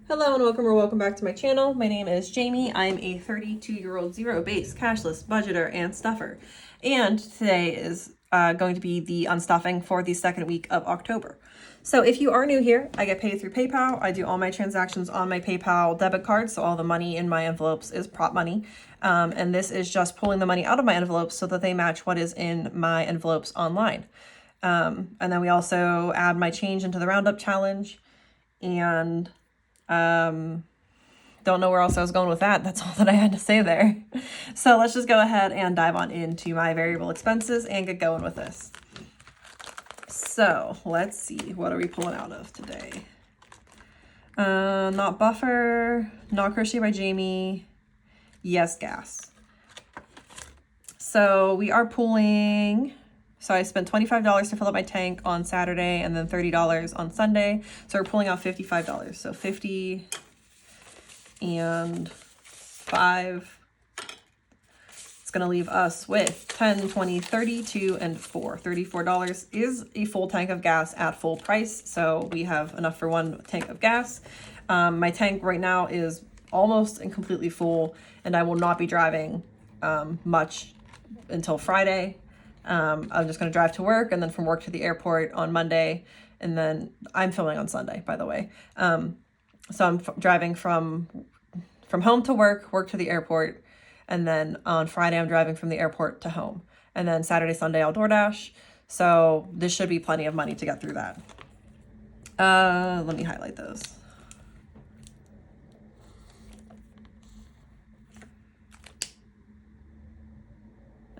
Hello and welcome back to my channel. My name is Jamie. I'm a 32-year-old zero-base cashless budgeter and stuffer. And today is going to be the unstuffing for the second week of October. So if you are new here, I get paid through PayPal. I do all my transactions on my PayPal debit card, so all the money in my envelopes is prop money. And this is just pulling the money out of my envelopes so that they match what is in my envelopes online. And then we also add my change into the Roundup challenge, and don't know where else I was going with that. That's all that I had to say there. So let's just go ahead and dive on into my variable expenses and get going with this. So let's see, what are we pulling out of today? Not buffer, not crochet by Jamie, yes gas. So we are pulling, so I spent $25 to fill up my tank on Saturday and then $30 on Sunday. So we're pulling out $55. So 50 and 5. It's going to leave us with 10, 20, 32, and 4. $34 is a full tank of gas at full price. So we have enough for one tank of gas. My tank right now is almost and completely full, and I will not be driving much until Friday. I'm just going to drive to work and then from work to the airport on Monday. And then I'm filming on Sunday, by the way. So I'm driving from home to work to the airport. And then on Friday, I'm driving from the airport to home. And then Saturday, Sunday, I'll DoorDash. So this should be plenty of money to get through that. Let me highlight those.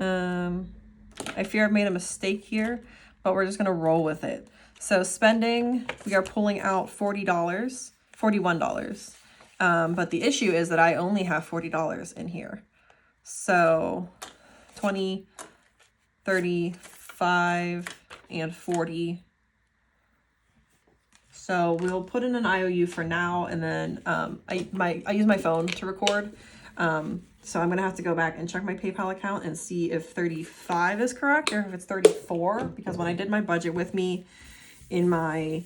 I fear I've made a mistake here, but we're just going to roll with it. So spending, we are pulling out $41. But the issue is that I only have $40 in here. So 20, 35, and 40. So we'll put in an IOU for now, and then I use my phone to record. So I'm going to have to go back and check my PayPal account and see if 35 is correct or if it's 34, because when I did my budget with me in my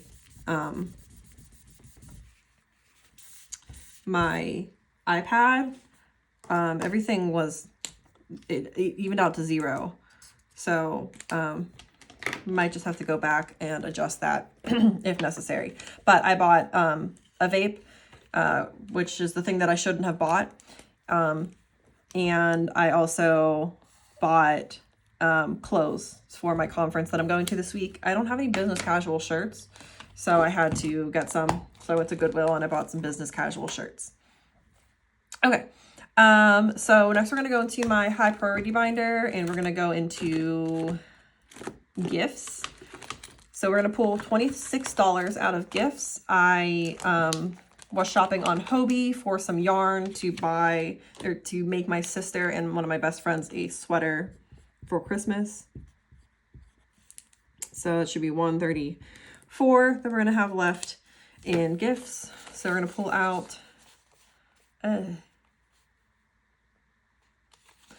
my iPad, everything was, it evened out to 0. So might just have to go back and adjust that if necessary. But I bought a vape, which is the thing that I shouldn't have bought. And I also bought clothes for my conference that I'm going to this week. I don't have any business casual shirts, so I had to get some. So I went to Goodwill and I bought some business casual shirts. Okay. So next we're going to go into my high priority binder, and we're going to go into gifts. So we're going to pull $26 out of gifts. I was shopping on Hobie for some yarn to buy, or to make my sister and one of my best friends a sweater for Christmas. So it should be $134 that we're going to have left in gifts. So we're going to pull out,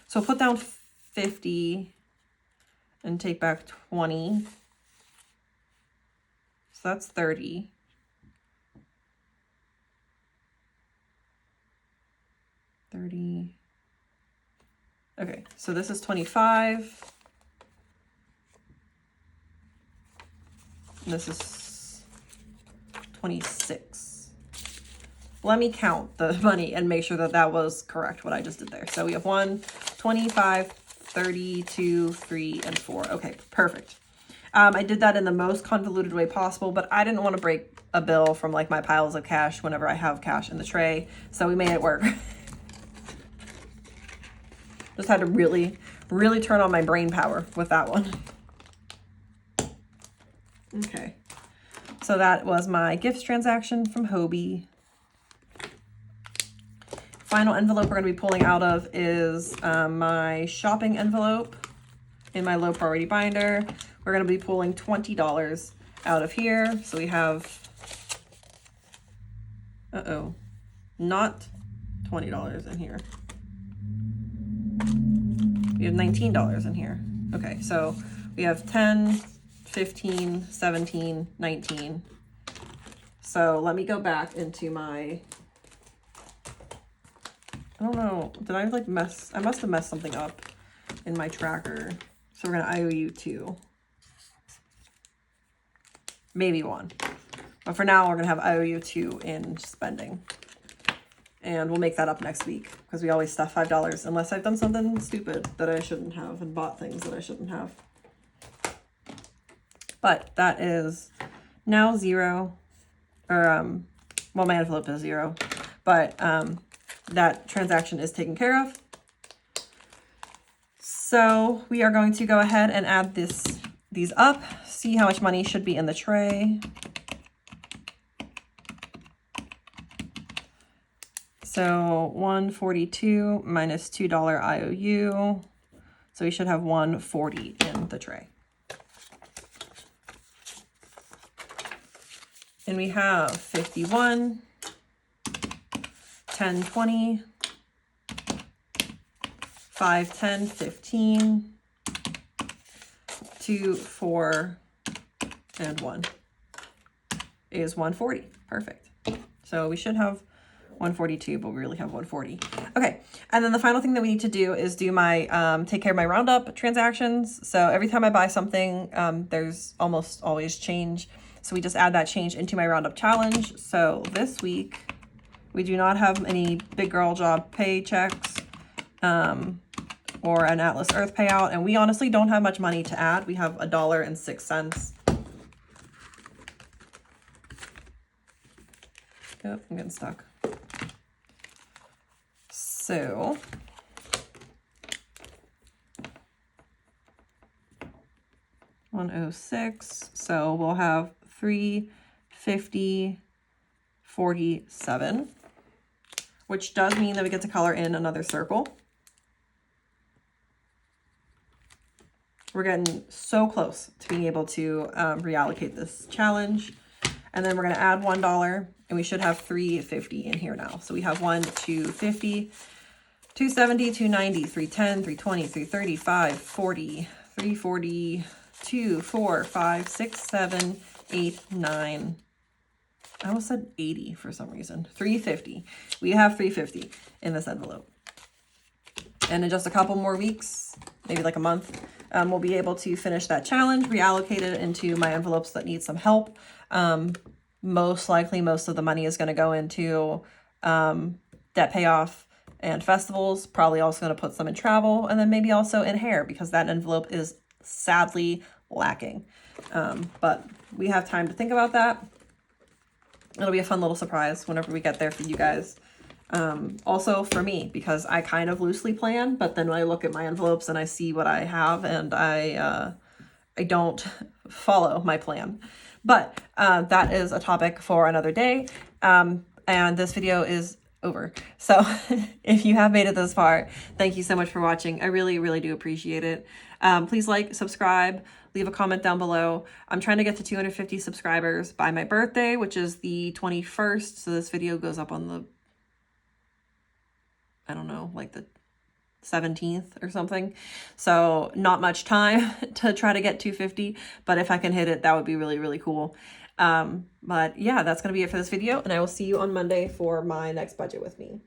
so put down 50 and take back 20. So that's 30. Okay, so this is 25. And this is 26. Let me count the money and make sure that that was correct, what I just did there. So we have 1, 25, 32, 3, and 4. Okay, perfect. I did that in the most convoluted way possible, but I didn't want to break a bill from like my piles of cash whenever I have cash in the tray. So we made it work. Just had to really, really turn on my brain power with that one. Okay. So that was my gifts transaction from Hobie. Final envelope we're going to be pulling out of is my shopping envelope in my low priority binder. We're going to be pulling $20 out of here. So we have, not $20 in here. We have $19 in here. Okay, so we have 10, 15, 17, 19. So let me go back into my, I don't know, did I like mess, I must have messed something up in my tracker. So we're gonna IOU 2. Maybe 1. But for now, we're gonna have IOU 2 in spending. And we'll make that up next week because we always stuff $5 unless I've done something stupid that I shouldn't have and bought things that I shouldn't have. But that is now 0, or well, my envelope is 0, but that transaction is taken care of. So we are going to go ahead and add these up, see how much money should be in the tray. So 142 minus $2 IOU. So we should have 140 in the tray. And we have 51, 10, 20, 5, 10, 15, 2, 4, and 1 is 140. Perfect. So we should have 142, but we really have 140. Okay, and then the final thing that we need to do is do my take care of my roundup transactions. So every time I buy something, there's almost always change. So we just add that change into my roundup challenge. So this week we do not have any big girl job paychecks or an Atlas Earth payout, and we honestly don't have much money to add. We have $1.06. Yep, I'm getting stuck. So $1.06. So we'll have $350.47, which does mean that we get to color in another circle. We're getting so close to being able to reallocate this challenge. And then we're going to add $1, and we should have $350 in here now. So we have $250, $270, $290, $310, $320, $330, $540, $340, $2, $4, $5, $6, $7, $8, $9. I almost said 80 for some reason. $350. We have $350 in this envelope. And in just a couple more weeks, maybe like a month, we'll be able to finish that challenge, reallocate it into my envelopes that need some help. Most likely, most of the money is going to go into debt payoff and festivals. Probably also going to put some in travel, and then maybe also in hair, because that envelope is sadly lacking. But we have time to think about that. It'll be a fun little surprise whenever we get there for you guys. Also for me, because I kind of loosely plan, but then when I look at my envelopes and I see what I have, and I don't follow my plan. But that is a topic for another day. And this video is over. So if you have made it this far, thank you so much for watching. I really, really do appreciate it. Please like, subscribe, leave a comment down below. I'm trying to get to 250 subscribers by my birthday, which is the 21st. So this video goes up on the, I don't know, like the 17th or something. So not much time to try to get 250, but if I can hit it, that would be really, really cool. But yeah, that's going to be it for this video, and I will see you on Monday for my next budget with me.